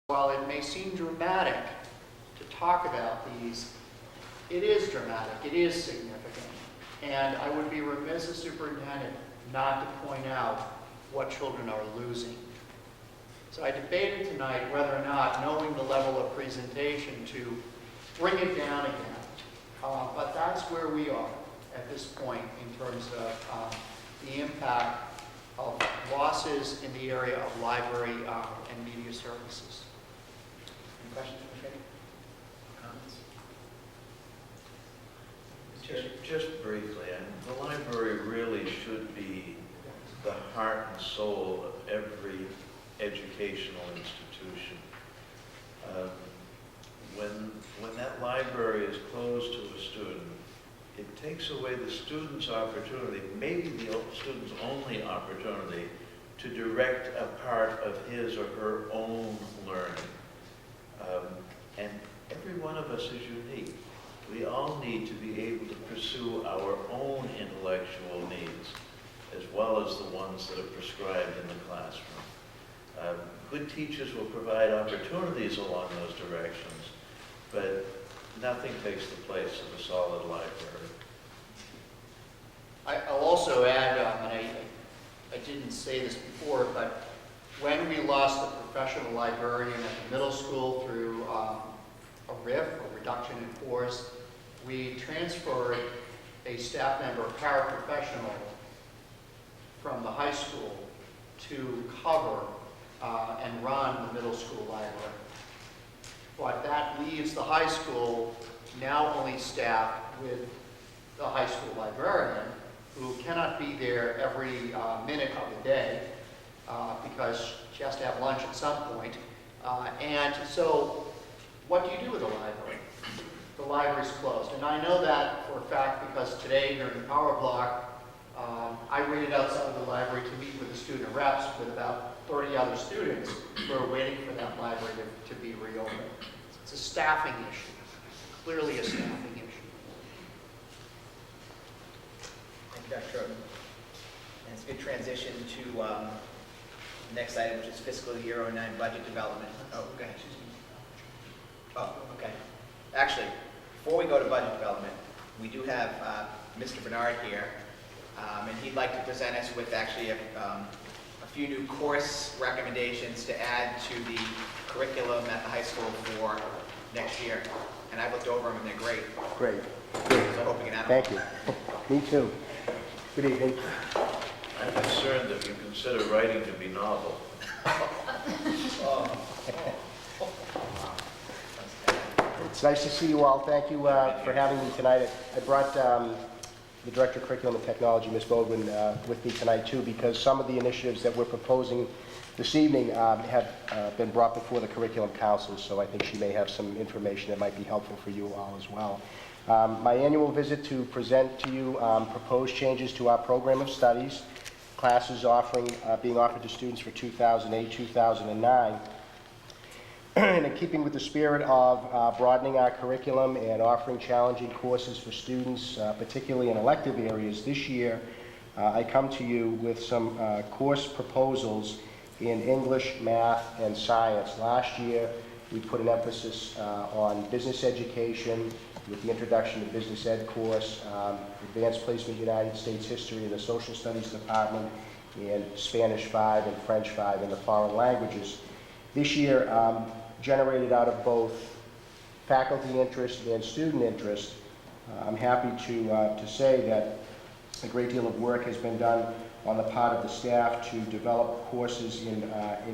While it may seem dramatic to talk about these, it is dramatic, it is significant. And I would be remiss as superintendent not to point out what children are losing. So I debated tonight whether or not, knowing the level of presentation, to bring it down again. But that's where we are at this point in terms of the impact of losses in the area of library and media services. Any questions for Katie? Comments? Just briefly, the library really should be the heart and soul of every educational institution. When that library is closed to a student, it takes away the student's opportunity, maybe the student's only opportunity, to direct a part of his or her own learning. And every one of us is unique. We all need to be able to pursue our own intellectual needs, as well as the ones that are prescribed in the classroom. Good teachers will provide opportunities along those directions, but nothing takes the place of a solid library. I'll also add, and I didn't say this before, but when we lost the professional librarian at the middle school through a RIF, or reduction in force, we transferred a staff member, a paraprofessional, from the high school to cover and run the middle school library. But that leaves the high school now only staffed with the high school librarian, who cannot be there every minute of the day because she has to have lunch at some point. And so what do you do with the library? The library's closed. And I know that for a fact because today during the power block, I waited outside of the library to meet with the student reps with about 30 other students who are waiting for that library to be reopened. It's a staffing issue, clearly a staffing issue. Thank you, Dr. Troten. And it's a good transition to the next item, which is fiscal year 09 budget development. Oh, go ahead. Oh, okay. Actually, before we go to budget development, we do have Mr. Bernard here, and he'd like to present us with actually a few new course recommendations to add to the curriculum at the high school for next year. And I've looked over them, and they're great. Great. So I hope we can add them. Thank you. Me too. Good evening. I'm concerned that you consider writing to be novel. It's nice to see you all. Thank you for having me tonight. I brought the Director of Curriculum and Technology, Ms. Bodwin, with me tonight too, because some of the initiatives that we're proposing this evening have been brought before the Curriculum Council, so I think she may have some information that might be helpful for you all as well. My annual visit to present to you proposed changes to our program of studies, classes being offered to students for 2008-2009. And in keeping with the spirit of broadening our curriculum and offering challenging courses for students, particularly in elective areas, this year I come to you with some course proposals in English, math, and science. Last year we put an emphasis on business education with the introduction to business ed course, advanced placement United States history in the social studies department, and Spanish 5 and French 5 in the foreign languages. This year, generated out of both faculty interest and student interest, I'm happy to say that a great deal of work has been done on the part of the staff to develop courses in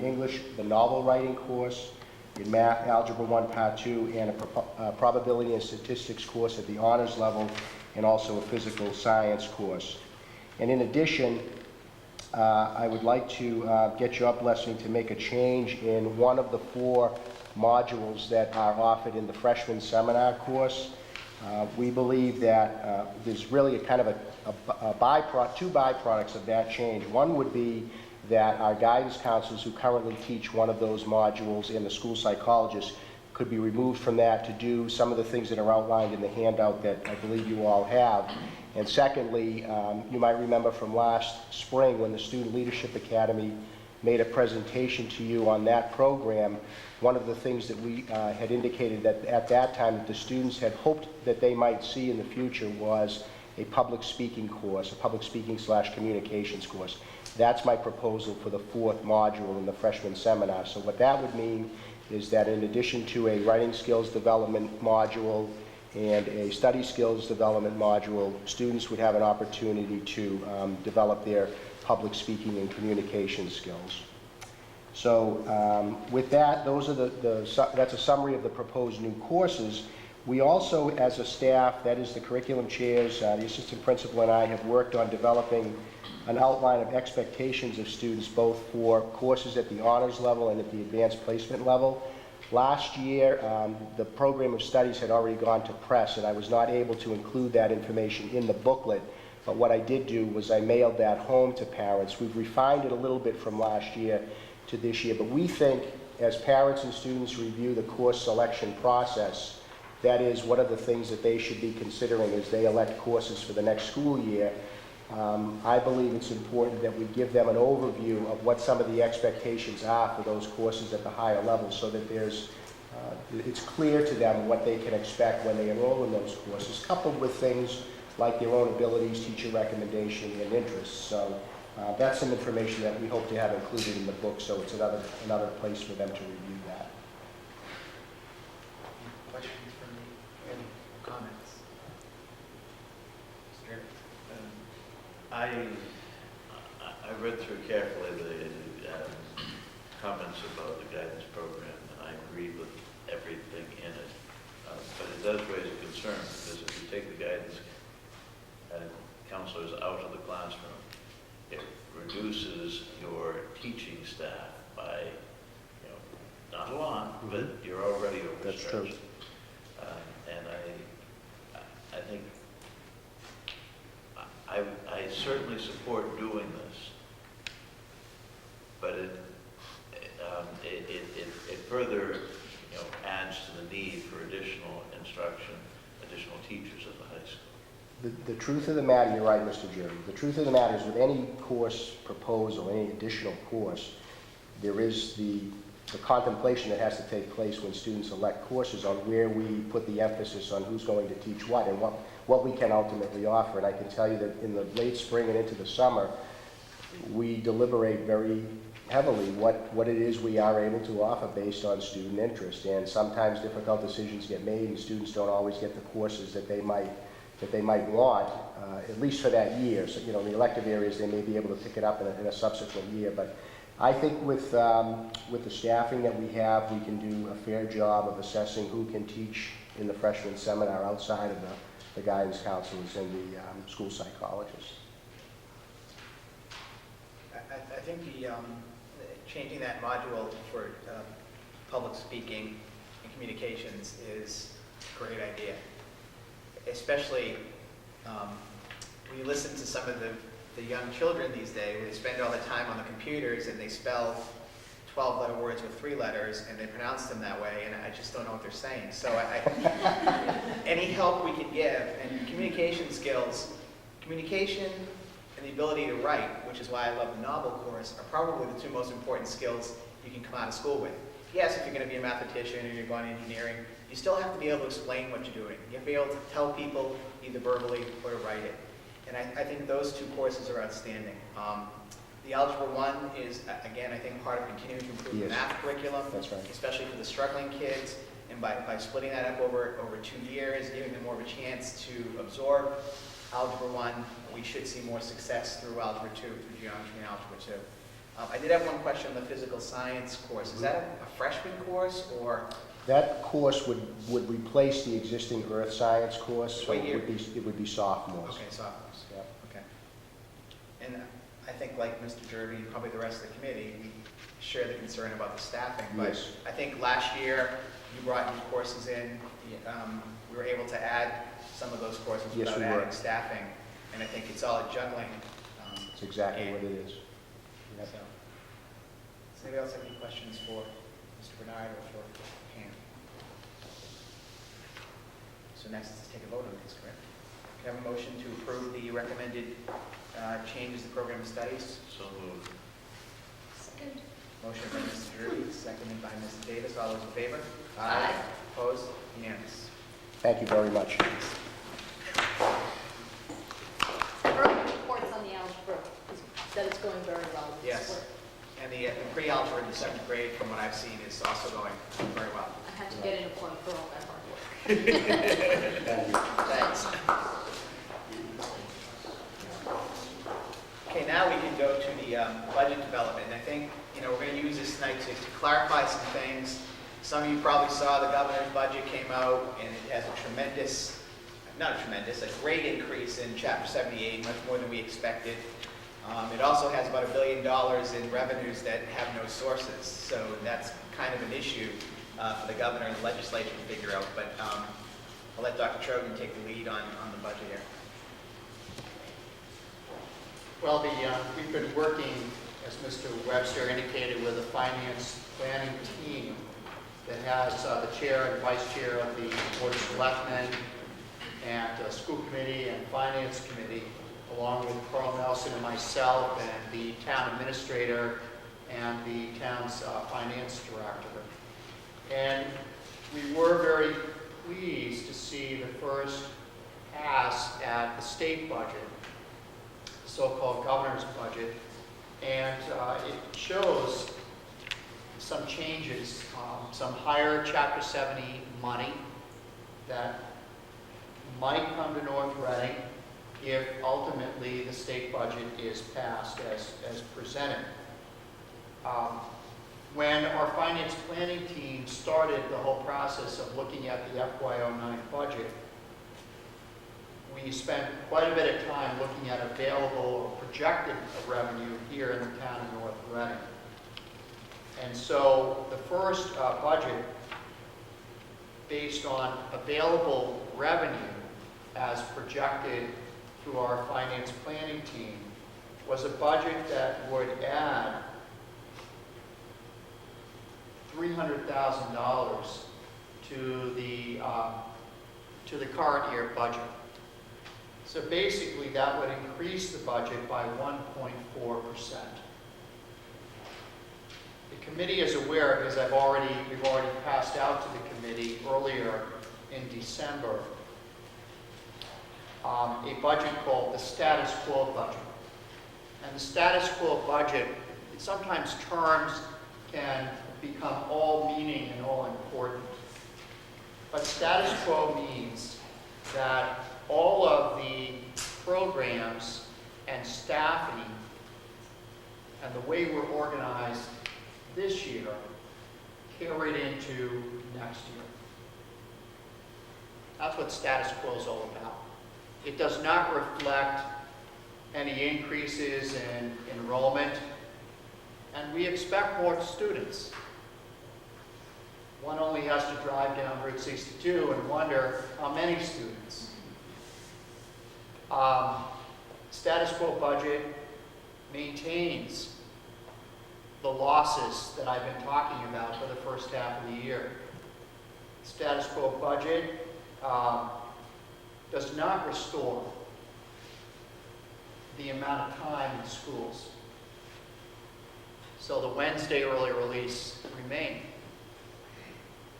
English, the novel writing course, in math, Algebra 1, Part 2, and a probability and statistics course at the honors level, and also a physical science course. And in addition, I would like to get your blessing to make a change in one of the 4 modules that are offered in the freshman seminar course. We believe that there's really a kind of two byproducts of that change. One would be that our guidance counselors who currently teach one of those modules and the school psychologists could be removed from that to do some of the things that are outlined in the handout that I believe you all have. And secondly, you might remember from last spring when the Student Leadership Academy made a presentation to you on that program, one of the things that we had indicated that at that time that the students had hoped that they might see in the future was a public speaking course, a public speaking / communications course. That's my proposal for the 4th module in the freshman seminar. So what that would mean is that in addition to a writing skills development module and a study skills development module, students would have an opportunity to develop their public speaking and communication skills. So with that, those are that's a summary of the proposed new courses. We also, as a staff, that is the curriculum chairs, the assistant principal and I have worked on developing an outline of expectations of students both for courses at the honors level and at the advanced placement level. Last year, the program of studies had already gone to press, and I was not able to include that information in the booklet. But what I did do was I mailed that home to parents. We've refined it a little bit from last year to this year, but we think as parents and students review the course selection process, that is, what are the things that they should be considering as they elect courses for the next school year. I believe it's important that we give them an overview of what some of the expectations are for those courses at the higher level so that it's clear to them what they can expect when they enroll in those courses, coupled with things like their own abilities, teacher recommendation, and interests. So that's some information that we hope to have included in the book, so it's another place for them to review that. Questions from the, any comments? Mr. Chairman? I read through carefully the comments about the guidance program, and I agree with everything in it. But it does raise a concern, because if you take the guidance counselors out of the classroom, it reduces your teaching staff by, not a lot, but you're already overstretched. That's true. And I think I certainly support doing this, but it further adds to the need for additional instruction, additional teachers at the high school. The truth of the matter, you're right, Mr. Jerry. The truth of the matter is with any course proposal, any additional course, there is the contemplation that has to take place when students elect courses on where we put the emphasis on who's going to teach what and what we can ultimately offer. And I can tell you that in the late spring and into the summer, we deliberate very heavily what it is we are able to offer based on student interest. And sometimes difficult decisions get made and students don't always get the courses that they might want, at least for that year. So, in the elective areas, they may be able to pick it up in a subsequent year. But I think with the staffing that we have, we can do a fair job of assessing who can teach in the freshman seminar outside of the guidance counselors and the school psychologists. I think changing that module for public speaking and communications is a great idea. Especially when you listen to some of the young children these days, they spend all the time on the computers and they spell 12-letter words with 3 letters and they pronounce them that way, and I just don't know what they're saying. So any help we can give, and communication skills, communication and the ability to write, which is why I love the novel course, are probably the 2 most important skills you can come out of school with. Yes, if you're going to be a mathematician or you're going to engineering, you still have to be able to explain what you're doing. You have to be able to tell people either verbally or to write it. And I think those 2 courses are outstanding. The Algebra 1 is, again, I think part of continuing to improve the math curriculum. That's right. Especially for the struggling kids. And by splitting that up over 2 years, giving them more of a chance to absorb Algebra 1, we should see more success through Algebra 2, through Geometry and Algebra 2. I did have one question on the physical science course. Is that a freshman course or? That course would replace the existing earth science course, so What year? it would be sophomores. Okay, sophomores. Yeah. Okay. And I think like Mr. Jervy, probably the rest of the committee, we share the concern about the staffing. But Yes. I think last year you brought these courses in. We were able to add some of those courses Yes, without we were. adding staffing. And I think it's all a juggling. That's exactly game. what it is. So, does anybody else have any questions for Mr. Bernard or for Pam? So next is to take a vote on this, correct? Can I have a motion to approve the recommended changes to program of studies? So moved. Second. Motion by Mr. Drury, seconded by Mrs. Davis. All those in favor? Aye. Opposed? Unanimous. Thank you very much. Early reports on the algebra, that it's going very well. It's Yes. work. And the pre-algebra in the 7th grade, from what I've seen, is also going very well. I had to get in a point for all that hard work. Thank you. Thanks. Okay, now we can go to the budget development. And I think, we're going to use this tonight to clarify some things. Some of you probably saw the governor's budget came out, and it has a great increase in Chapter 78, much more than we expected. It also has about $1 billion in revenues that have no sources, so that's kind of an issue for the governor and the legislature to figure out. But I'll let Dr. Trogan take the lead on the budget here. Well, we've been working, as Mr. Webster indicated, with a finance planning team that has the chair and vice chair of the Board of Selectmen and school committee and finance committee, along with Carl Nelson and myself and the town administrator and the town's finance director. And we were very pleased to see the first pass at the state budget, the so-called governor's budget, and it shows some changes, some higher Chapter 70 money that might come to North Reading if ultimately the state budget is passed as presented. When our finance planning team started the whole process of looking at the FY09 budget, we spent quite a bit of time looking at available or projected revenue here in the town of North Reading. And so the first budget, based on available revenue as projected through our finance planning team, was a budget that would add $300,000 to the current year budget. So basically, that would increase the budget by 1.4%. The committee is aware, because we've already passed out to the committee earlier in December, a budget called the status quo budget. And the status quo budget, sometimes terms can become all-meaning and all-important. But status quo means that all of the programs and staffing and the way we're organized this year carried into next year. That's what status quo is all about. It does not reflect any increases in enrollment, and we expect more students. One only has to drive down Route 62 and wonder how many students. Status quo budget maintains the losses that I've been talking about for the first half of the year. Status quo budget does not restore the amount of time in schools. So the Wednesday early release remain.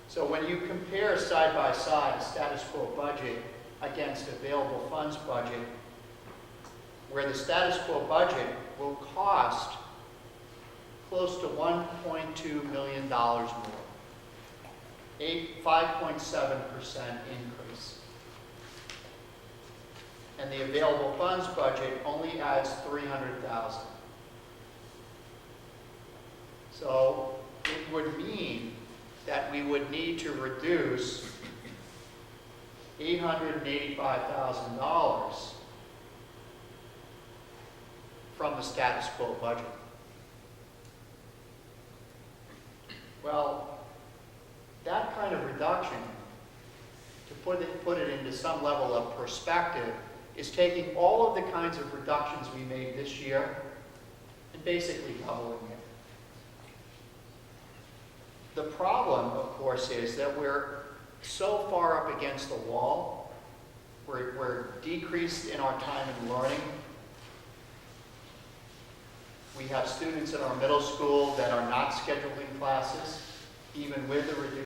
So when you compare side by side a status quo budget against available funds budget, where the status quo budget will cost close to $1.2 million more, a 5.7% increase. And the available funds budget only adds $300,000. So it would mean that we would need to reduce $885,000 from the status quo budget. Well, that kind of reduction, to put it into some level of perspective, is taking all of the kinds of reductions we made this year and basically doubling it. The problem, of course, is that we're so far up against the wall, we're decreased in our time in learning. We have students in our middle school that are not scheduling classes, even with the reduced